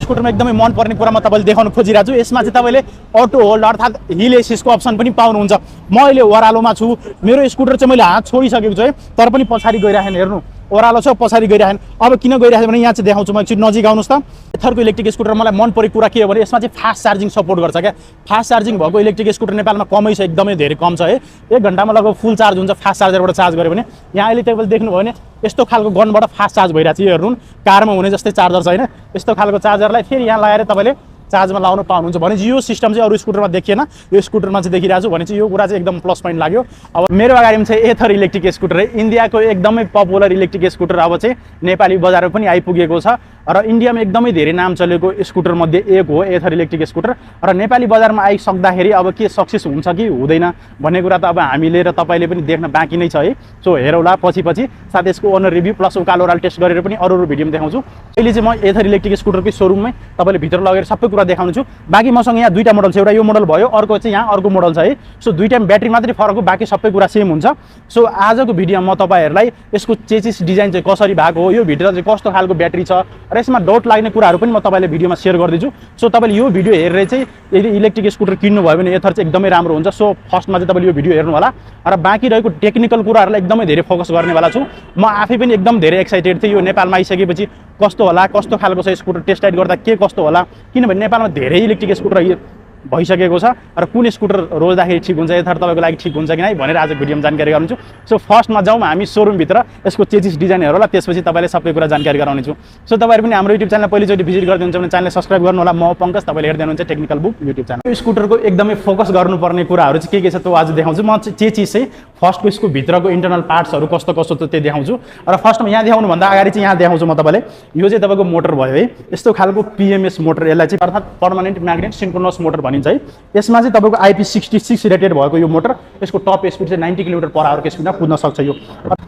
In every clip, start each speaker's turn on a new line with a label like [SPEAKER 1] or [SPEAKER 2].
[SPEAKER 1] स्कुटरमा एकदमै मन पर्ने कुरा म तपाईँले देखाउन खोजिरहेको छु। यसमा चाहिँ तपाईँले अटो होल्ड अर्थात् हिल एसिसको अप्सन पनि पाउनुहुन्छ। म अहिले ओह्रालोमा छु, मेरो स्कुटर चाहिँ मैले हात छोडिसकेको छु है, तर पनि पछाडि गइरहेन। हेर्नु ओह्रालो छ, पछाडि गइरहेन। अब किन गइरहेछ भने यहाँ चाहिँ देखाउँछु म, एकचोटि नजिक आउनुहोस् त। एथरको इलेक्ट्रिक स्कुटर मलाई मन परेको कुरा के हो भने यसमा चाहिँ फास्ट चार्जिङ सपोर्ट गर्छ क्या। फास्ट चार्जिङ भएको इलेक्ट्रिक स्कुटर नेपालमा कमै छ, एकदमै धेरै कम छ है। 1 घन्टामा लगभग फुल चार्ज हुन्छ फास्ट चार्जरबाट चार्ज गऱ्यो भने। यहाँ अहिले तपाईँले देख्नुभयो भने यस्तो खालको गनबाट फास्ट चार्ज भइरहेको छ। यो हेर्नु कारमा हुने जस्तै चार्जर छ होइन, यस्तो खालको चार्जरलाई फेरि यहाँ लगाएर तपाईँले चार्जमा लाउन पाउनुहुन्छ। भनेपछि यो सिस्टम चाहिँ अरू स्कुटरमा देखिएन, यो स्कुटरमा चाहिँ देखिरहेको छु। भनेपछि यो कुरा चाहिँ एकदम प्लस पोइन्ट लाग्यो। अब मेरो अगाडिमा चाहिँ एथर इलेक्ट्रिक स्कुटर है, इन्डियाको एकदमै पपुलर इलेक्ट्रिक स्कुटर अब चाहिँ नेपाली बजारमा पनि आइपुगेको छ र इन्डियामा एकदमै धेरै नाम चलेको स्कुटर मध्ये एक हो एथर इलेक्ट्रिक स्कुटर। र नेपाली बजारमा आइसक्दाखेरि अब के सक्सेस हुन्छ कि हुँदैन भन्ने कुरा त अब हामीले र तपाईँले पनि देख्न बाँकी नै छ है। सो हेरौँला पछि साथ यसको ओनर रिभ्यू प्लस उकालो ओह्रालो टेस्ट गरेर पनि अरू भिडियोमा देखाउँछु। अहिले चाहिँ म एथर इलेक्ट्रिक स्कुटरकै सोरुममै तपाईँले भित्र लगेर सबै कुरा देखाउनु छु। बाँकी मसँग यहाँ दुईवटा मोडल छ, एउटा यो मोडल भयो, अर्को चाहिँ यहाँ अर्को मोडल छ है। सो दुईटामा ब्याट्री मात्रै फरक हो, बाँकी सबै कुरा सेम हुन्छ। सो आजको भिडियोमा म तपाईँहरूलाई यसको चेसिस डिजाइन चाहिँ कसरी भएको हो, यो भिडियो चाहिँ कस्तो खालको ब्याट्री छ र यसमा डाउट लाग्ने कुराहरू पनि म तपाईँलाई भिडियोमा सेयर गरिदिन्छु। सो तपाईँले यो भिडियो हेरेर चाहिँ यदि इलेक्ट्रिक स्कुटर किन्नुभयो भने एथर चाहिँ एकदमै राम्रो हुन्छ। सो फर्स्टमा चाहिँ तपाईँले यो भिडियो हेर्नु होला र बाँकी रहेको टेक्निकल कुराहरूलाई एकदमै धेरै फोकस गर्नेवाला छु। म आफै पनि एकदम धेरै एक्साइटेड थिएँ यो नेपालमा आइसकेपछि कस्तो होला, कस्तो खालको छ स्कुटर, टेस्ट राइड गर्दा के कस्तो होला, किनभने नेपालमा धेरै इलेक्ट्रिक स्कुटर भइसकेको छ र कुन स्कुटर रोज्दाखेरि ठिक हुन्छ, एथर तपाईँको लागि ठिक हुन्छ कि नै भनेर आज भिडियोमा जानकारी गराउँछु। सो फर्स्टमा जाउँ हामी सोरुमभित्र, यसको चेसिस डिजाइन हेरौँला, त्यसपछि तपाईँले सबै कुरा जानकारी गराउनेछु। सो तपाईँहरू पनि हाम्रो युट्युब च्यानल पहिलोचोटि भिजिट गरिदिनुहुन्छ भने च्यानल सब्सक्राइब गर्नु होला। म पङ्कज, तपाईँले हेर्दै हुनुहुन्छ टेक्निकल बुक युट्युब च्यानल। यो स्कुटरको एकदमै फोकस गर्नुपर्ने कुराहरू चाहिँ के छ त आज देखाउँछु म। चेसिस चाहिँ फर्स्टको यसको भित्रको इन्टरनल पार्ट्सहरू कस्तो कस्तो छ त्यो देखाउँछु र फर्स्टमा यहाँ देखाउनुभन्दा अगाडि चाहिँ यहाँ देखाउँछु म तपाईँले। यो चाहिँ तपाईँको मोटर भयो है, यस्तो खालको पिएमएस मोटर, यसलाई चाहिँ अर्थात् पर्मानेन्ट म्याग्नेट सिन्क्रोनस मोटर भनिन्छ है। यसमा चाहिँ तपाईँको IP66 रेटेड भएको यो मोटर, यसको टप स्पिड चाहिँ 90 km/h को स्पिडमा कुद्न सक्छ। यो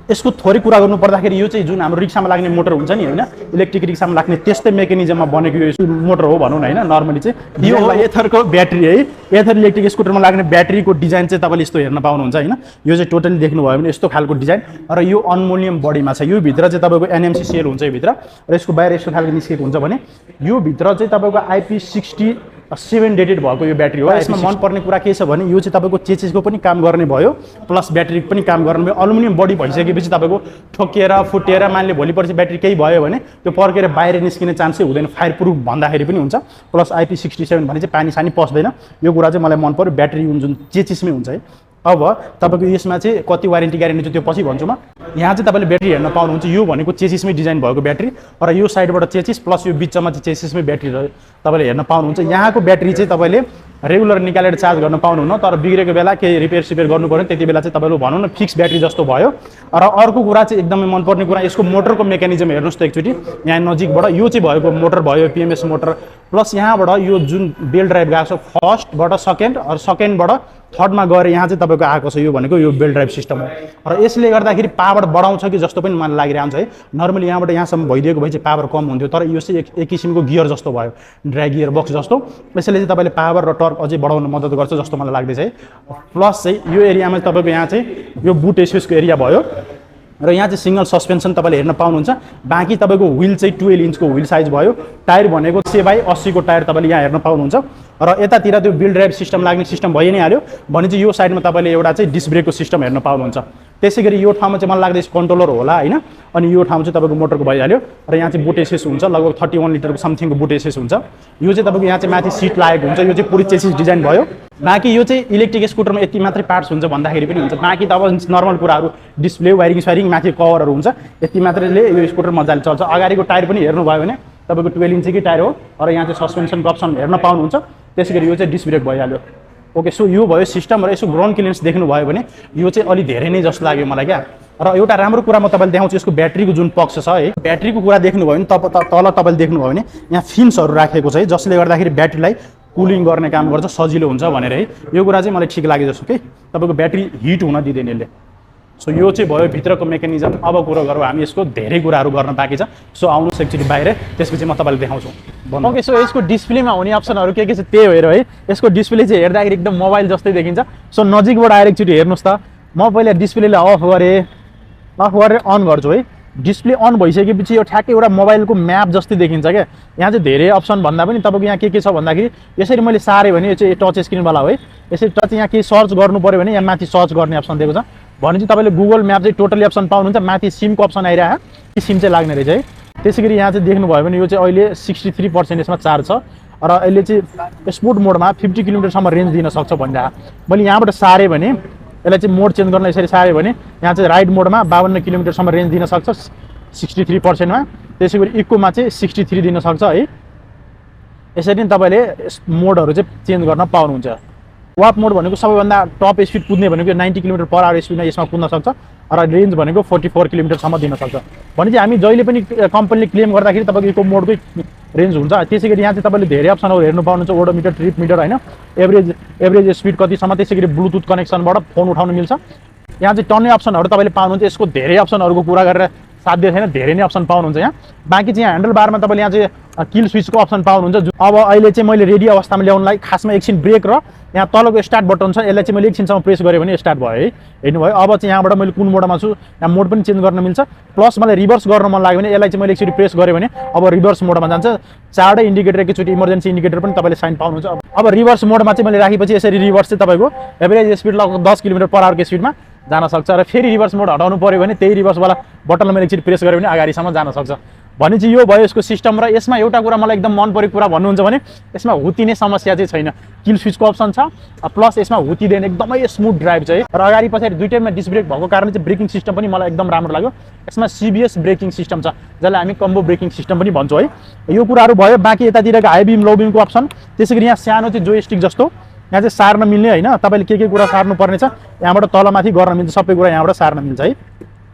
[SPEAKER 1] यसको थोरै कुरा गर्नु पर्दाखेरि यो चाहिँ जुन हाम्रो रिक्सामा लाग्ने मोटर हुन्छ नि होइन, इलेक्ट्रिक रिक्सामा लाग्ने त्यस्तै मेकानिजममा बनेको यो मोटर हो भनौँ न होइन। नर्मली चाहिँ यो हो एथरको ब्याट्री है, एथर इलेक्ट्रिक स्कुटरमा लाग्ने ब्याट्रीको डिजाइन चाहिँ तपाईँले यस्तो हेर्न पाउनुहुन्छ होइन। यो चाहिँ टोटली देख्नुभयो भने यस्तो खालको डिजाइन र यो अनमोनियम बडीमा छ। यो भित्र चाहिँ तपाईँको NMC सेल हुन्छ यो भित्र र यसको बाहिर यस्तो खालको निस्केको हुन्छ भने यो भित्र चाहिँ तपाईँको IP67 रेटेड भएको यो ब्याट्री हो। यसमा मनपर्ने कुरा के छ भने यो चाहिँ तपाईँको चेसिसको पनि काम गर्ने भयो प्लस ब्याट्रीको पनि काम गर्ने भयो। एल्युमिनियम बडी भइसकेपछि तपाईँको ठोकिएर फुटेर मानले भोलि पर्सि ब्याट्री केही भयो भने त्यो पर्केर बाहिर निस्किने चान्सै हुँदैन, फायर प्रुफ भन्दाखेरि पनि हुन्छ। प्लस IP67 भने चाहिँ पानी सानी पस्दैन, यो कुरा चाहिँ मलाई मन पर्यो। ब्याट्री जुन चेसिसमै हुन्छ है। अब तपाईँको यसमा चाहिँ कति वारेन्टी ग्यारेन्टी छ त्यो पछि भन्छु म। यहाँ चाहिँ तपाईँले ब्याट्री हेर्न पाउनुहुन्छ, यो भनेको चेसिसमै डिजाइन भएको ब्याट्री र यो साइडबाट चेसिस प्लस यो बिचमा चाहिँ चेसिसमै ब्याट्री तपाईँले हेर्न पाउनुहुन्छ। यहाँको ब्याट्री चाहिँ तपाईँले रेगुलर निकालेर चार्ज गर्न पाउनुहुन्न, तर बिग्रेको बेला केही रिपेयर सिपेयर गर्नु पर्यो त्यति बेला चाहिँ तपाईँले भनौँ न फिक्स ब्याट्री जस्तो भयो। र अर्को कुरा चाहिँ एकदमै मनपर्ने कुरा यसको मोटरको मेकानिजम हेर्नुहोस् त एकचोटि यहाँ नजिकबाट। यो चाहिँ भएको मोटर भयो पिएमएस मोटर, प्लस यहाँबाट यो जुन बेल ड्राइभ गएको छ फर्स्टबाट सेकेन्ड र सेकेन्डबाट थर्डमा गएर यहाँ चाहिँ तपाईँको आएको छ। यो भनेको यो बेल ड्राइभ सिस्टम हो र यसले गर्दाखेरि पावर बढाउँछ कि जस्तो पनि मलाई लागिरहन्छ है। नर्मली यहाँबाट यहाँसम्म भइदिएको भए चाहिँ पावर कम हुन्थ्यो, तर यो चाहिँ एक किसिमको गियर जस्तो भयो, ड्राई गियर बक्स जस्तो। यसले चाहिँ तपाईँले पावर र टर्क अझै बढाउन मद्दत गर्छ जस्तो मलाई लाग्दैछ है। प्लस चाहिँ यो एरियामा तपाईँको यहाँ चाहिँ यो बुट एसिसको एरिया भयो र यहाँ चाहिँ सिंगल सस्पेन्सन तपाईँले हेर्न पाउनुहुन्छ। बाँकी तपाईँको व्हिल चाहिँ 12 इन्चको व्हिल साइज भयो। टायर भनेको 6/80 को टायर तपाईँले यहाँ हेर्न पाउनुहुन्छ र यतातिर त्यो व्हिल ड्राइभ सिस्टम लाग्ने सिस्टम भइ नै हाल्यो भने चाहिँ यो साइडमा तपाईँले एउटा चाहिँ डिस्क ब्रेकको सिस्टम हेर्न पाउनुहुन्छ। त्यसै गरी यो ठाउँमा चाहिँ मलाई लाग्दैछ कन्ट्रोलर होला होइन, अनि यो ठाउँ चाहिँ तपाईँको मोटरको भइहाल्यो र यहाँ चाहिँ बुट एसेस हुन्छ, लगभग 31 लिटरको समथिङको बुट एसेस हुन्छ। यो चाहिँ तपाईँको यहाँ चाहिँ माथि सिट लागेको हुन्छ, यो चाहिँ पुरै चेसिस डिजाइन भयो। बाँकी यो चाहिँ इलेक्ट्रिक स्कुटरमा यति मात्रै पार्ट्स हुन्छ भन्दाखेरि पनि हुन्छ, बाँकी त अब नर्मल कुराहरू डिस्प्ले वायरिङ स्वायरिङ माथि कभरहरू हुन्छ, यति मात्रैले यो स्कुटर मजाले चल्छ। अगाडिको टायर पनि हेर्नुभयो भने तपाईँको 12 इन्चकै टायर हो र यहाँ चाहिँ सस्पेन्सनको अप्सन हेर्न पाउनुहुन्छ। त्यसै गरी यो चाहिँ डिस्क ब्रेक भइहाल्यो। ओके, सो यो भयो सिस्टम र यसो ग्राउन्ड क्लियरेन्स देख्नुभयो भने यो चाहिँ अलि धेरै नै जस्तो लाग्यो मलाई क्या। र एउटा राम्रो कुरा म तपाईँले देखाउँछु, यसको ब्याट्रीको जुन पक्ष छ है, ब्याट्रीको कुरा देख्नुभयो भने तल तपाईँले देख्नुभयो भने यहाँ फिन्सहरू राखेको छ है, जसले गर्दाखेरि ब्याट्रीलाई कुलिङ गर्ने काम गर्छ, सजिलो हुन्छ भनेर है। यो कुरा चाहिँ मलाई ठिक लाग्यो जस्तो कि तपाईँको ब्याट्री हिट हुन दिँदैन यसले। सो यो चाहिँ भयो भित्रको मेकानिजम। अब कुरो गरौँ हामी यसको धेरै कुराहरू गर्न बाँकी छ। सो आउनुहोस् एकचोटि बाहिर, त्यसपछि म तपाईँलाई देखाउँछु। ओके, सो यसको डिस्प्लेमा हुने अप्सनहरू के छ त्यही हेर है। यसको डिस्प्ले चाहिँ हेर्दाखेरि एकदम मोबाइल जस्तै देखिन्छ। सो नजिकबाट आएर एकचोटि हेर्नुहोस् त। म पहिला डिस्प्लेलाई अफ गरेर अन गर्छु है। डिस्प्ले अन भइसकेपछि यो ठ्याक्कै एउटा मोबाइलको म्याप जस्तै देखिन्छ क्या। यहाँ चाहिँ धेरै अप्सन भन्दा पनि तपाईँको यहाँ के छ भन्दाखेरि यसरी मैले सारेँ भने यो चाहिँ टच स्क्रिनवाला हो है। यसरी टच यहाँ केही सर्च गर्नु पऱ्यो भने यहाँ माथि सर्च गर्ने अप्सन दिएको छ। भनेपछि तपाईँले गुगल म्याप चाहिँ टोटली अप्सन पाउनुहुन्छ। माथि सिमको अप्सन आइरहेको सिम चाहिँ लाग्ने रहेछ है। त्यसै गरी यहाँ चाहिँ देख्नुभयो भने यो चाहिँ अहिले 63% यसमा चार्ज छ र अहिले चाहिँ स्पोर्ट मोडमा 50 किलोमिटरसम्म रेन्ज दिन सक्छ भनिरहेको। मैले यहाँबाट सारेँ भने यसलाई चाहिँ मोड चेन्ज गर्न यसरी सार्यो भने यहाँ चाहिँ राइड मोडमा 52 किलोमिटरसम्म रेन्ज दिन सक्छ 63%मा। त्यसै गरी इकोमा चाहिँ 63 दिन सक्छ है। यसरी नै तपाईँले मोडहरू चाहिँ चेन्ज गर्न पाउनुहुन्छ। वाप मोड भनेको सबैभन्दा टप स्पिड कुद्ने भनेको 90 किलोमिटर/आवर स्पिडमा यसमा कुद्न सक्छ र रेन्ज भनेको 44 किलोमिटरसम्म दिन सक्छ। भनेपछि हामी जहिले पनि कम्पनीले क्लेम गर्दाखेरि तपाईँको इको मोडकै रेन्ज हुन्छ। त्यसै गरी यहाँ चाहिँ तपाईँले धेरै अप्सनहरू हेर्नु पाउनुहुन्छ। ओडोमिटर, ट्रिप मिटर होइन, एभरेज स्पिड कतिसम्म। त्यसै गरी ब्लुटुथ कनेक्सनबाट फोन उठाउनु मिल्छ। यहाँ चाहिँ टन्नै अप्सनहरू तपाईँले पाउनुहुन्छ। यसको धेरै अप्सनहरूको कुरा गरेर साध्य छैन, धेरै नै अप्सन पाउनुहुन्छ यहाँ। बाँकी चाहिँ यहाँ ह्यान्डल बारमा तपाईँले यहाँ चाहिँ किल स्विचको अप्सन पाउनुहुन्छ। अब अहिले चाहिँ मैले रेडी अवस्थामा ल्याउनलाई खासमा एकछिन ब्रेक र यहाँ तलको स्टार्ट बटन छ, यसलाई चाहिँ मैले एकछिनसम्म प्रेस गरेँ भने स्टार्ट भयो है। हेर्नुभयो। अब चाहिँ यहाँबाट मैले कुन मोडमा छु यहाँ मोड पनि चेन्ज गर्न मिल्छ। प्लस मलाई रिभर्स गर्न मन लाग्यो भने यसलाई चाहिँ मैले एकचोटि प्रेस गरेँ भने अब रिभर्स मोडमा जान्छ। चारवटै इन्डिकेटर, एकैचोटि इमर्जेन्सी इन्डिकेटर पनि तपाईँले साइन पाउनुहुन्छ। अब रिभर्स मोडमा चाहिँ मैले राखेपछि यसरी रिभर्स चाहिँ तपाईँको एभरेज स्पिड लगभग 10 किलोमिटर/आवरको स्पिडमा जान सक्छ र फेरि रिभर्स मोड हटाउनु पऱ्यो भने त्यही रिभर्सवाला बटनलाई मैले एकचोटि प्रेस गरेँ भने अगाडिसम्म जान सक्छ। भनेपछि यो भयो यसको सिस्टम। र यसमा एउटा कुरा मलाई एकदम मन परेको कुरा भन्नुहुन्छ भने यसमा हुतिने समस्या चाहिँ छैन। किल स्विचको अप्सन छ प्लस यसमा हुतिँदैन, एकदमै स्मुथ ड्राइभ चाहिँ। र अगाडि पछाडि दुईटैमा डिस्क ब्रेक भएको कारणले चाहिँ ब्रेकिङ सिस्टम पनि मलाई एकदम राम्रो लाग्यो। यसमा CBS ब्रेकिङ सिस्टम छ जसलाई हामी कम्बो ब्रेकिङ सिस्टम पनि भन्छौँ है। यो कुराहरू भयो। बाँकी यतातिरको हाई बिम लो बिमको अप्सन, त्यसै गरी यहाँ सानो चाहिँ जोयस्टिक जस्तो यहाँ चाहिँ सार्न मिल्ने होइन। तपाईँले के कुरा सार्नु पर्ने छ यहाँबाट तलमाथि गर्न मिल्छ, सबै कुरा यहाँबाट सार्न मिल्छ है।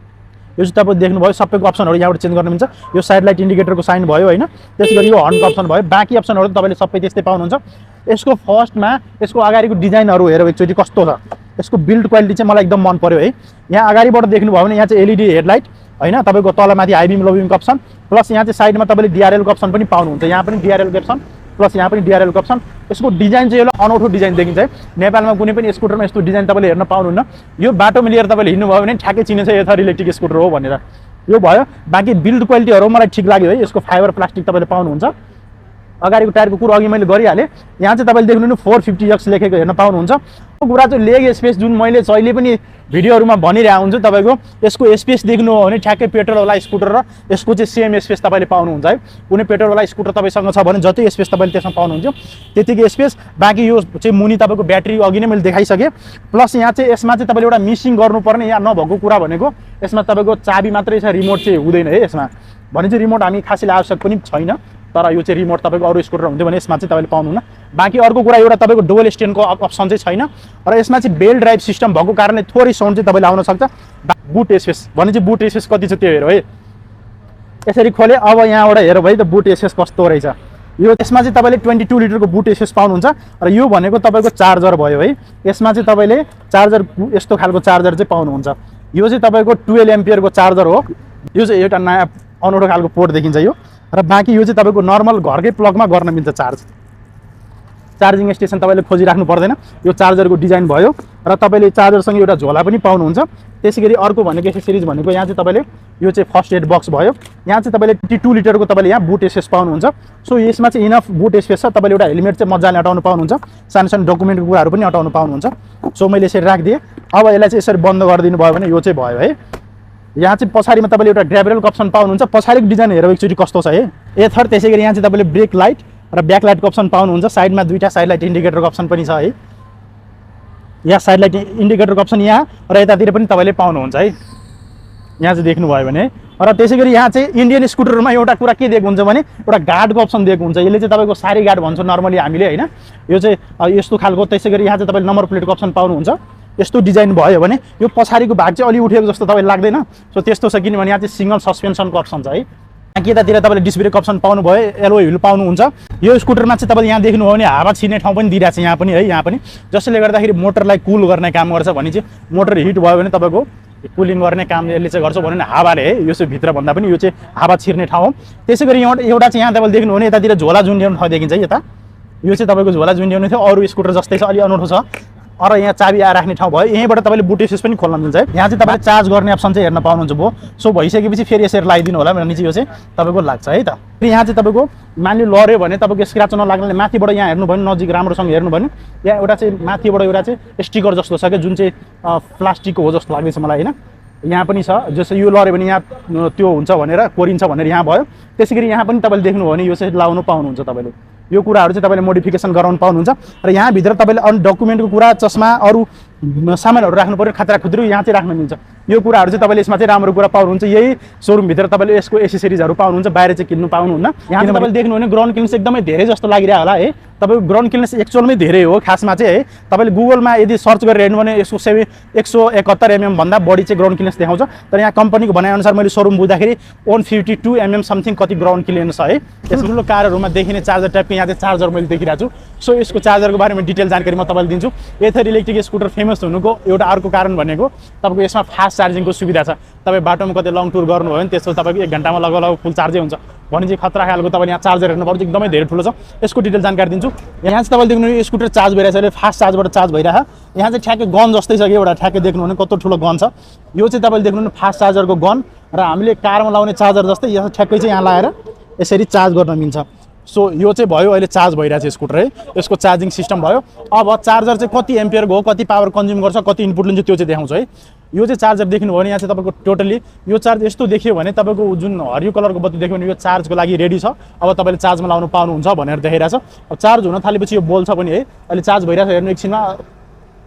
[SPEAKER 1] यो चाहिँ तपाईँ देख्नुभयो सबैको अप्सनहरू यहाँबाट चेन्ज गर्न मिल्छ। यो साइड लाइट इन्डिकेटरको साइन भयो होइन। त्यसै गरी यो हर्नको अप्सन भयो। बाँकी अप्सनहरू तपाईँले सबै त्यस्तै पाउनुहुन्छ। यसको फर्स्टमा यसको अगाडिको डिजाइनहरू हेरेर एकचोटि कस्तो छ, यसको बिल्ड क्वालिटी चाहिँ मलाई एकदम मन पर्यो है। यहाँ अगाडिबाट देख्नुभयो भने यहाँ चाहिँ LED हेडलाइट होइन, तपाईँको तलमाथि हाई बिम लो बिमको अप्सन, प्लस यहाँ चाहिँ साइडमा तपाईँले DRLको अप्सन पनि पाउनुहुन्छ। यहाँ पनि DRLको अप्सन प्लस यहाँ पनि DRLको अप्सन। यसको डिजाइन चाहिँ एउटा अनौठो डिजाइन देखिन्छ है। नेपालमा कुनै पनि स्कुटरमा यस्तो डिजाइन तपाईँले हेर्न पाउनुहुन्न। यो बाटोमा लिएर तपाईँले हिँड्नुभयो भने ठ्याक्कै चिनिन्छ एथर इलेक्ट्रिक स्कुटर हो भनेर। यो भयो। बाँकी बिल्ड क्वालिटीहरू मलाई ठिक लाग्यो है। यसको फाइबर प्लास्टिक तपाईँले पाउनुहुन्छ। अगाडिको टायरको कुरो अघि मैले गरिहालेँ। यहाँ चाहिँ तपाईँले देख्नु 450X लेखेको हेर्न पाउनुहुन्छ। यो कुरा चाहिँ लेग स्पेस जुन मैले जहिले पनि भिडियोहरूमा भनिरहेको हुन्छु, तपाईँको यसको स्पेस देख्नु हो भने ठ्याक्कै पेट्रोलवाला स्कुटर र यसको चाहिँ सेम स्पेस तपाईँले पाउनुहुन्छ है। कुनै पेट्रोलवाला स्कुटर तपाईँसँग छ भने जति स्पेस तपाईँले त्यसमा पाउनुहुन्छ त्यतिकै स्पेस। बाँकी यो चाहिँ मुनि तपाईँको ब्याट्री अघि नै मैले देखाइसकेँ। प्लस यहाँ चाहिँ यसमा चाहिँ तपाईँले एउटा मिसिङ गर्नुपर्ने यहाँ नभएको कुरा भनेको यसमा तपाईँको चाबी मात्रै छ, रिमोट चाहिँ हुँदैन है यसमा। भने चाहिँ रिमोट हामी खासैले आवश्यक पनि छैन। तर यो चाहिँ रिमोट तपाईँको अरू स्कुटर हुन्थ्यो भने यसमा चाहिँ तपाईँले पाउनुहुन्न। बाँकी अर्को कुरा एउटा तपाईँको डुअल स्ट्यान्डको अप्सन चाहिँ छैन र यसमा चाहिँ बेल ड्राइभ सिस्टम भएको कारणले थोरै साउन्ड चाहिँ तपाईँले आउन सक्छ। बुट स्पेस भने चाहिँ बुट स्पेस कति छ त्यो हेरौँ है। यसरी खोले। अब यहाँबाट हेरौँ है त बुट स्पेस कस्तो रहेछ। यो यसमा चाहिँ तपाईँले 22 लिटरको बुट स्पेस पाउनुहुन्छ र यो भनेको तपाईँको चार्जर भयो है। यसमा चाहिँ तपाईँले चार्जर यस्तो खालको चार्जर चाहिँ पाउनुहुन्छ। यो चाहिँ तपाईँको 12 एम्पियरको चार्जर हो। यो चाहिँ एउटा नयाँ अनौठो खालको पोर्ट देखिन्छ यो। र बाँकी यो चाहिँ तपाईँको नर्मल घरकै प्लगमा गर्न मिल्छ चार्ज। चार्जिङ स्टेसन तपाईँले खोजिराख्नु पर्दैन। यो चार्जरको डिजाइन भयो र तपाईँले चार्जरसँग एउटा झोला पनि पाउनुहुन्छ। त्यसै गरी अर्को भनेको एसेसरिज भनेको यहाँ चाहिँ तपाईँले यो चाहिँ फर्स्ट एड बक्स भयो। यहाँ चाहिँ तपाईँले 22 लिटरको तपाईँले यहाँ बुट स्पेस पाउनुहुन्छ। सो यसमा चाहिँ इनफ बुट स्पेस छ। तपाईँले एउटा हेलमेट चाहिँ मजाले हटाउनु पाउनुहुन्छ, सानो सानो डकुमेन्टको कुराहरू पनि हटाउनु पाउनुहुन्छ। सो मैले यसरी राखिदिएँ। अब यसलाई चाहिँ यसरी बन्द गरिदिनु भयो भने यो चाहिँ भयो है। यहाँ चाहिँ पछाडिमा तपाईँले एउटा ग्राभेलको अप्सन पाउनुहुन्छ। पछाडिको डिजाइन हेरेर एकचोटि कस्तो छ है एथर। त्यसै गरी यहाँ चाहिँ तपाईँले ब्रेक लाइट र ब्याक लाइटको अप्सन पाउनुहुन्छ। साइडमा दुईवटा साइड लाइट इन्डिकेटरको अप्सन पनि छ है। यहाँ साइड लाइट इन्डिकेटरको अप्सन यहाँ र यतातिर पनि तपाईँले पाउनुहुन्छ है। यहाँ चाहिँ देख्नुभयो भने। र त्यसै गरी यहाँ चाहिँ इन्डियन स्कुटरमा एउटा कुरा के दिएको हुन्छ भने एउटा गार्डको अप्सन दिएको हुन्छ। यसले चाहिँ तपाईँको सारी गार्ड भन्छौँ नर्मली हामीले होइन। यो चाहिँ यस्तो खालको। त्यसै गरी यहाँ चाहिँ तपाईँले नम्बर प्लेटको अप्सन पाउनुहुन्छ। यस्तो डिजाइन भयो भने यो पछाडिको भाग चाहिँ अलि उठेको जस्तो तपाईँले लाग्दैन। सो त्यस्तो छ किनभने यहाँ चाहिँ सिङ्गल सस्पेन्सनको अप्सन छ है। यहाँ यतातिर तपाईँले डिस्क ब्रेक अप्सन पाउनुभयो, एलोय व्हिल पाउनुहुन्छ। यो स्कुटरमा चाहिँ तपाईँले यहाँ देख्नुभयो भने हावा छिर्ने ठाउँ पनि दिइरहेको छ यहाँ पनि है। यहाँ पनि जसले गर्दाखेरि मोटरलाई कुल गर्ने काम गर्छ। भने चाहिँ मोटर हिट भयो भने तपाईँको कुलिङ गर्ने काम यसले चाहिँ गर्छ भने हावाले है। यो चाहिँ भित्र भन्दा पनि यो चाहिँ हावा छिर्ने ठाउँ हो। त्यसै गरी एउटा चाहिँ यहाँ तपाईँले देख्नुभयो भने यतातिर झोला झुन्ड्याउने ठाउँ देखिन्छ है। यता यो चाहिँ तपाईँको झोला झुन्ड्याउने थियो। अरू स्कुटर जस्तै छ, अलि अनौठो छ। र यहाँ चाबी राख्ने ठाउँ भयो। यहीँबाट तपाईँले बुटे स्विच पनि खोल्न मिल्छ है। यहाँ चाहिँ तपाईँले चार्ज गर्ने अप्सन चाहिँ हेर्न पाउनुहुन्छ भयो। सो भइसकेपछि फेरि यसरी लगाइदिनु होला भने चाहिँ यो चाहिँ तपाईँको लाग्छ है त। फेरि यहाँ चाहिँ तपाईँको मान्यो लड्यो भने तपाईँको स्क्र्याच नलाग्ने माथिबाट यहाँ हेर्नु भयो नजिक राम्रोसँग हेर्नु भयो यहाँ एउटा चाहिँ माथिबाट एउटा चाहिँ स्टिकर जस्तो छ क्या जुन चाहिँ प्लास्टिकको हो जस्तो लाग्दैछ मलाई होइन। यहाँ पनि छ जस्तो यो लड्यो भने यहाँ त्यो हुन्छ भनेर कोरिन्छ भनेर यहाँ भयो। त्यसै गरी यहाँ पनि तपाईँले देख्नुभयो भने यो चाहिँ लाउनु पाउनुहुन्छ तपाईँले। यो कुराहरू चाहिँ तपाईँले मोडिफिकेसन गराउनु पाउनुहुन्छ र यहाँभित्र तपाईँले अरू डकुमेन्टको कुरा चस्मा अरू सामानहरू राख्नु पऱ्यो खतरा खुद्रु यहाँ चाहिँ राख्न मिल्छ। यो कुराहरू चाहिँ तपाईँले यसमा चाहिँ राम्रो कुरा पाउनुहुन्छ। यही सोरुमभित्र तपाईँले यसको एसेसरिजहरू पाउनुहुन्छ, बाहिर चाहिँ किन्नु पाउनुहुन्न। यहाँ तपाईँले देख्नु भने ग्राउन्ड क्लियरेन्स एकदमै धेरै जस्तो लागिरहेको होला है। तपाईँको ग्राउन्ड क्लियरेन्स एक्चुअलमै धेरै हो खासमा चाहिँ है। तपाईँले गुगलमा यदि सर्च गरेर हेर्नु भने 171 mm भन्दा बढी चाहिँ ग्राउन्ड क्लियरेन्स देखाउँछ। तर यहाँ कम्पनीको भनाइअनुसार मैले सोरुम बुझ्दाखेरि 152 mm समथिङ कति ग्राउन्ड क्लियरेन्स छ है। यस ठुलो कारहरूमा देखिने चार्जर टाइपको यहाँ चाहिँ चार्जर मैले देखिरहेको छु। सो यसको चार्जरको बारेमा डिटेल जानकारी म तपाईँलाई दिन्छु। एथर इलेक्ट्रिक स्कुटर फेमस हुनुको एउटा अर्को कारण भनेको तपाईँको यसमा फास्ट चार्जिङको सुविधा छ। तपाईँ बाटोमा कतै लङ टुर गर्नुभयो भने त्यसको तपाईँको 1 घन्टामा लगभग फुल चार्जै हुन्छ भने चाहिँ खतरा खालको तपाईँले यहाँ चार्जर हेर्नु पर्छ एकदमै धेरै ठुलो छ। यसको डिटेल जानकारी दिन्छु। यहाँ चाहिँ तपाईँले देख्नु स्कुटर चार्ज भइरहेछ अहिले फास्ट चार्जबाट चार्ज भइरहेछ। यहाँ चाहिँ ठ्याक्कै गन जस्तै छ कि एउटा ठ्याक्कै देख्नु भने कस्तो ठुलो गन छ। यो चाहिँ तपाईँले देख्नु भने फास्ट चार्जरको गन र हामीले कारमा लाउने चार्जर जस्तै यो ठ्याक्कै चाहिँ यहाँ लगाएर यसरी चार्ज गर्न मिल्छ। सो यो चाहिँ भयो अहिले चार्ज भइरहेछ स्कुटर है। यसको चार्जिङ सिस्टम भयो। अब चार्जर चाहिँ कति एम्पियरको हो, कति पावर कन्ज्युम गर्छ, कति इनपुट लिन्छ त्यो चाहिँ देखाउँछ है। यो चाहिँ चार्जर देख्नुभयो भने यहाँ चाहिँ तपाईँको टोटली यो चार्ज यस्तो देखियो भने तपाईँको जुन हरियो कलरको बत्ती देख्यो भने यो चार्जको लागि रेडी छ। अब तपाईँले चार्जमा लाउनु पाउनुहुन्छ भनेर देखाइरहेछ। अब चार्ज हुन थालेपछि यो बोल्छ पनि है। अहिले चार्ज भइरहेछ हेर्नु एकछिनमा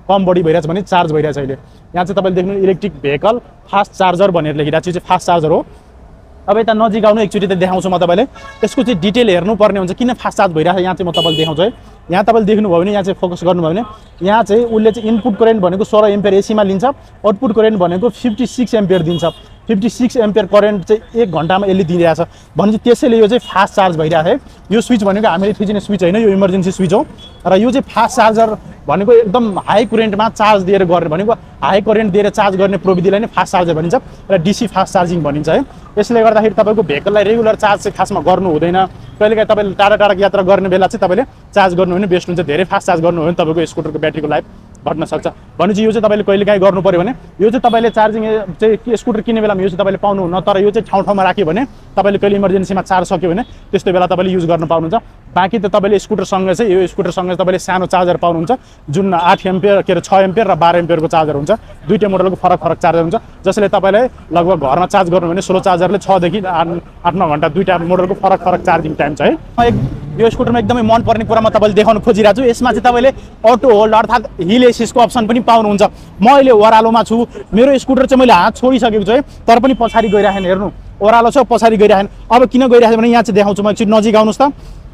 [SPEAKER 1] कम बढी भइरहेछ भने चार्ज भइरहेछ अहिले। यहाँ चाहिँ तपाईँले देख्नु इलेक्ट्रिक भेहिकल फास्ट चार्जर भनेर लेखिरहेको छ। यो चाहिँ फास्ट चार्जर हो। अब यता नजिक आउनु एकचोटि त देखाउँछु म तपाईँलाई। यसको चाहिँ डिटेल हेर्नुपर्ने हुन्छ किन फास्ट चार्ज भइरहेछ यहाँ चाहिँ म तपाईँलाई देखाउँछु है। यहाँ तपाईँले देख्नुभयो भने यहाँ चाहिँ फोकस गर्नुभयो भने यहाँ चाहिँ उसले चाहिँ इनपुट करेन्ट भनेको 16 एम्पियर एसीमा लिन्छ, आउटपुट करेन्ट भनेको 56 एम्पियर दिन्छ। 56 एम्पियर करेन्ट चाहिँ 1 घन्टामा यसले दिइरहेछ भने चाहिँ त्यसैले यो चाहिँ फास्ट चार्ज भइरहेको है। यो स्विच भनेको हामीले थिचिने स्विच होइन, यो इमर्जेन्सी स्विच हो। र यो चाहिँ फास्ट चार्जर भनेको एकदम हाई करेन्टमा चार्ज दिएर गर्ने भनेको हाई करेन्ट दिएर चार्ज गर्ने प्रविधिलाई नै फास्ट चार्जर भनिन्छ र डीसी फास्ट चार्जिङ भनिन्छ है। यसले गर्दाखेरि तपाईँको भेहिकललाई रेगुलर चार्ज चाहिँ खासमा गर्नु हुँदैन। कहिलेकाहीँ तपाईँले टाढा टाढाको यात्रा गर्ने बेला चाहिँ तपाईँले चार्ज गर्नु भने बेस्ट हुन्छ। धेरै फास्ट चार्ज गर्नु हो भने तपाईँको स्कुटरको ब्याट्रीको लाइफ घट्न सक्छ। भनेपछि यो चाहिँ तपाईँले कहिलेकाहीँ गर्नु पऱ्यो भने यो चाहिँ तपाईँले चार्जिङ चाहिँ स्कुटर किन्ने बेलामा यो चाहिँ तपाईँले पाउनुहुन्न। तर यो चाहिँ ठाउँमा राख्यो भने तपाईँले कहिले इमर्जेन्सीमा चार्ज सक्यो भने त्यस्तो बेला तपाईँले युज गर्न पाउनुहुन्छ। बाँकी त तपाईँले स्कुटरसँग चाहिँ यो स्कुटरसँग तपाईँले सानो चार्जर पाउनुहुन्छ जुन 8 एम्पियर के अरे 6 एम्पियर र 12 एम्पियरको चार्जर हुन्छ। दुईटै मोडलको फरक फरक चार्जर हुन्छ जसले तपाईँलाई लगभग घरमा चार्ज गर्नु भने स्लो चार्जरले 6 देखि 8-9 घन्टा दुईटा मोडलको फरक फरक चार्जिङ टाइम छ है। यो स्कुटरमा एकदमै मनपर्ने कुरा म तपाईँले देखाउन खोजिरहेको छु। यसमा चाहिँ तपाईँले अटो होल्ड अर्थात् हिल एसिसको अप्सन पनि पाउनुहुन्छ। म अहिले ओह्रालोमा छु। मेरो स्कुटर चाहिँ मैले हात छोडिसकेको छु है, तर पनि पछाडि गइरहेन। हेर्नु ओह्रालो छ पछाडि गइरहेन। अब किन गइरहेछ भने यहाँ चाहिँ देखाउँछु म एकछिन नजिक आउनुहोस् त।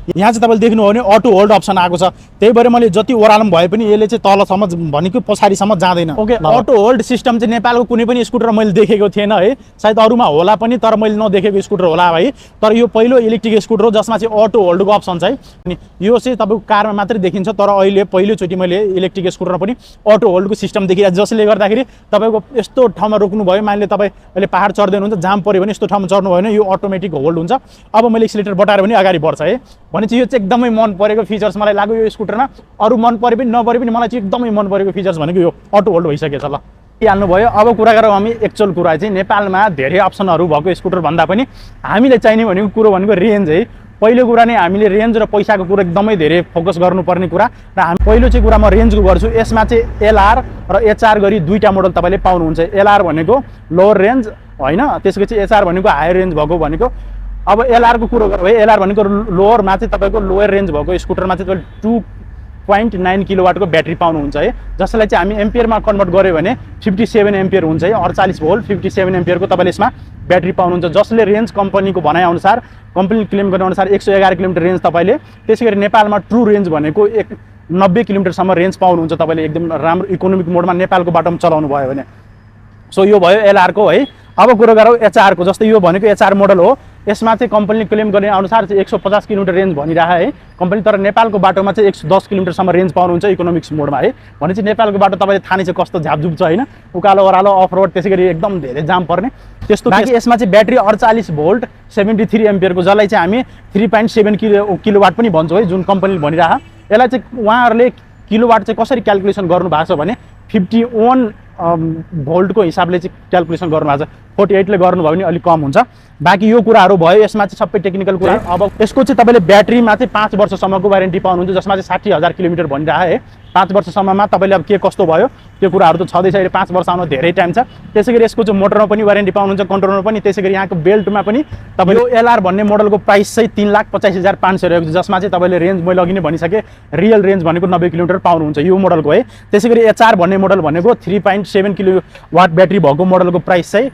[SPEAKER 1] यहाँ चाहिँ तपाईँले देख्नुभयो भने अटो होल्ड अप्सन आएको छ। त्यही भएर मैले जति ओह्रालो भए पनि यसले चाहिँ तलसम्म भनेको पछाडिसम्म जाँदैन। ओके अटो होल्ड सिस्टम चाहिँ नेपालको कुनै पनि स्कुटर मैले देखेको थिएन है। सायद अरूमा होला पनि तर मैले नदेखेको स्कुटर होला है। तर यो पहिलो इलेक्ट्रिक स्कुटर हो जसमा चाहिँ अटो होल्डको अप्सन छ है। अनि यो चाहिँ तपाईँको कारमा मात्रै देखिन्छ तर अहिले पहिलोचोटि मैले इलेक्ट्रिक स्कुटरमा पनि अटो होल्डको सिस्टम देखिरहेको जसले गर्दाखेरि तपाईँको यस्तो ठाउँमा रोक्नु भयो मानिले तपाईँ अहिले पहाड चढ्दै हुनुहुन्छ जाम पऱ्यो भने यस्तो ठाउँमा चढ्नु भयो भने यो अटोमेटिक होल्ड हुन्छ। अब मैले एक्सिलेटर बटाएर पनि अगाडि बढ्छ है। भनेपछि यो चाहिँ एकदमै मन परेको फिचर्स मलाई लाग्यो यो स्कुटरमा। अरू मन परे पनि नपरे पनि मलाई चाहिँ एकदमै मन परेको फिचर्स भनेको यो अटो होल्ड भइसकेछ। ल हाल्नुभयो। अब कुरा गरौँ हामी एक्चुअल कुरा चाहिँ नेपालमा धेरै अप्सनहरू भएको स्कुटर भन्दा पनि हामीले चाहिने भनेको कुरो भनेको रेन्ज है। पहिलो कुरा नै हामीले रेन्ज र पैसाको कुरा एकदमै धेरै फोकस गर्नुपर्ने कुरा र हामी पहिलो चाहिँ कुरा म रेन्जको गर्छु। यसमा चाहिँ एलआर र एचआर गरी दुईटा मोडल तपाईँले पाउनुहुन्छ। एलआर भनेको लोवर रेन्ज होइन, त्यसपछि एचआर भनेको हायर रेन्ज भएको भनेको। अब एलआरको कुरो गरौँ है। एलआर भनेको लोवरमा चाहिँ तपाईँको लोयर रेन्ज भएको स्कुटरमा चाहिँ तपाईँले 2.9 किलोवाटको ब्याट्री पाउनुहुन्छ है। जसलाई चाहिँ हामी एम्पियरमा कन्भर्ट गऱ्यो भने 57 एम्पियर हुन्छ है। 48 भोल्ट 57 एम्पियरको तपाईँले यसमा ब्याट्री पाउनुहुन्छ जसले रेन्ज कम्पनीको भनाइअनुसार कम्पनी क्लेम गर्नेअनुसार 111 किलोमिटर रेन्ज तपाईँले। त्यसै गरी नेपालमा ट्रु रेन्ज भनेको 90 किलोमिटरसम्म रेन्ज पाउनुहुन्छ तपाईँले एकदम राम्रो इकोनोमिक मोडमा नेपालको बाटोमा चलाउनु भयो भने। सो यो भयो एलआरको है। अब कुरो गरौँ एचआरको। जस्तै यो भनेको एचआर मोडल हो। यसमा चाहिँ कम्पनीले क्लेम गर्ने अनुसार चाहिँ 150 किलोमिटर रेन्ज भनिरहेको है कम्पनी। तर नेपालको बाटोमा चाहिँ 110 किलोमिटरसम्म रेन्ज पाउनुहुन्छ इकोनोमिक्स मोडमा है। भनेपछि नेपालको बाटो तपाईँले थाहा नै छ कस्तो झापझुप छ होइन, उकालो ओह्रालो अफ रोड त्यसै गरी एकदम धेरै जाम पर्ने त्यस्तो। बाँकी यसमा चाहिँ ब्याट्री 48 भोल्ट 73 एम्पियरको जसलाई चाहिँ हामी 3.7 किलोवाट पनि भन्छौँ है जुन कम्पनीले भनिरहेको। यसलाई चाहिँ उहाँहरूले किलोवाट चाहिँ कसरी क्याल्कुलेसन गर्नु भएको छ भने 51 भोल्टको हिसाबले चाहिँ क्याल्कुलेसन गर्नुभएको छ। 48 ले गर्नुभयो भने अलिक कम हुन्छ। बाँकी यो कुराहरू भयो, यसमा चाहिँ सबै टेक्निकल कुरा। अब यसको चाहिँ तपाईँले ब्याट्रीमा चाहिँ 5 वर्षसम्मको वारेन्टी पाउनुहुन्छ, जसमा चाहिँ 60,000 किलोमिटर भनिरह है। 5 वर्षसम्ममा तपाईँले अब के कस्तो भयो त्यो कुराहरू त छँदैछ। अहिले 5 वर्ष आउन धेरै टाइम छ। त्यसै गरी यसको चाहिँ मोटरमा पनि वारेन्टी पाउनुहुन्छ, कन्ट्रोलरमा पनि। त्यसै गरी यहाँको बेल्टमा पनि तपाईँले यो एलआर भन्ने मोडलको प्राइस चाहिँ 3,85,500 रहेको छ, जसमा चाहिँ तपाईँले रेन्ज मैले अघि नै भनिसकेँ, रियल रेन्ज भनेको 90 किलोमिटर पाउनुहुन्छ यो मोडलको है। त्यसै गरी एचआर भन्ने मोडल भनेको 3.7 किलोवाट ब्याट्री भएको मोडलको प्राइस चाहिँ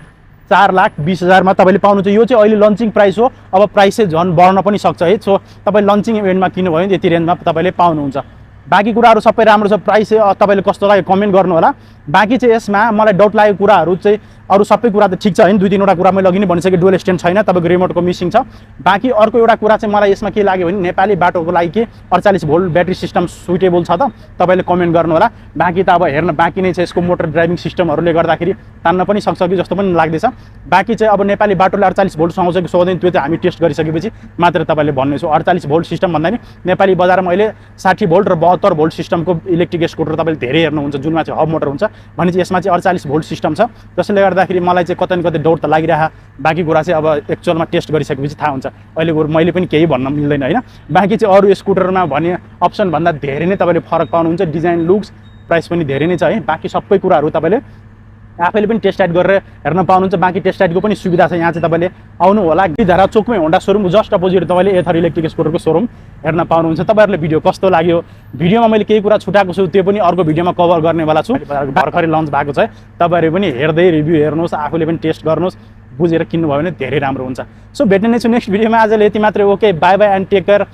[SPEAKER 1] 4,20,000 मा तपाईँले पाउनुहुन्छ। यो चाहिँ अहिले लन्चिङ प्राइस हो, अब प्राइस चाहिँ झन् बढ्न पनि सक्छ है। सो तपाईँ लन्चिङ इभेन्टमा किन्नुभयो भने यति रेन्जमा तपाईँले पाउनुहुन्छ। बाँकी कुराहरू सबै राम्रो छ। प्राइस चाहिँ तपाईँले कस्तो लाग्यो कमेन्ट गर्नु होला। बाँकी चाहिँ यसमा मलाई डाउट लागेको कुराहरू चाहिँ अरू सबै कुरा त ठिक छ हैन, 2-3 कुरा मैले अघि नै भनिसकेँ, डुअल स्ट्यान्ड छैन, तपाईँको रिमोटको मिसिङ छ। बाँकी अर्को एउटा कुरा चाहिँ मलाई यसमा के लाग्यो भने नेपाली बाटोको लागि के 48 भोल्ट ब्याट्री सिस्टम सुइटेबल छ त, तपाईँले कमेन्ट गर्नु होला। बाँकी त अब हेर्न बाँकी नै छ, यसको मोटर ड्राइभिङ सिस्टमहरूले गर्दाखेरि तान्न पनि सक्छ कि जस्तो पनि लाग्दैछ। बाँकी चाहिँ अब नेपाली बाटोले 48 भोल्ट सुहाउँछ कि सुहाउँदैन त्यो चाहिँ हामी टेस्ट गरिसकेपछि मात्र तपाईँले भन्नेछु। 48 भोल्ट सिस्टम भन्दा नि नेपाली बजारमा अहिले 60 भोल्ट र 72 भोल्ट सिस्टमको इलेक्ट्रिक स्कुटर तपाईँले धेरै हेर्नुहुन्छ, जुनमा चाहिँ हब मोटर हुन्छ भने चाहिँ यसमा चाहिँ 48 भोल्ट सिस्टम छ। जसले गर्दाखेरि मलाई चाहिँ कतै न कतै डाउट त लागिरह। बाँकी कुरा चाहिँ अब एक्चुअलमा टेस्ट गरिसकेपछि थाहा हुन्छ। अहिले मैले पनि केही भन्न मिल्दैन हैन। बाँकी चाहिँ अरू स्कुटरमा भने अप्सन भन्दा धेरै नै तपाईँले फरक पाउनुहुन्छ, डिजाइन, लुक्स, प्राइस पनि धेरै नै छ है। बाँकी सबै कुराहरू तपाईँले आफैले पनि टेस्ट राइड गरेर हेर्न पाउनुहुन्छ। बाँकी टेस्ट राइडको पनि सुविधा छ। यहाँ चाहिँ तपाईँले आउनु होला, गिधारा चोकमै होन्डा सोरुम जस्ट अपोजिट तपाईँले एथर इलेक्ट्रिक स्कुटरको सोरुम हेर्न पाउनुहुन्छ। तपाईँहरूले भिडियो कस्तो लाग्यो, भिडियोमा मैले केही कुरा छुटाएको छु त्यो पनि अर्को भिडियोमा कभर गर्नेवाला छु। भर्खरै लन्च भएको छ, तपाईँहरू पनि हेर्दै रिभ्यू हेर्नुहोस्, आफूले पनि टेस्ट गर्नुहोस्, बुझेर किन्नुभयो भने धेरै राम्रो हुन्छ। सो भेट्ने नै छु नेक्स्ट भिडियोमा। आजले यति मात्रै। Okay, bye bye and take care.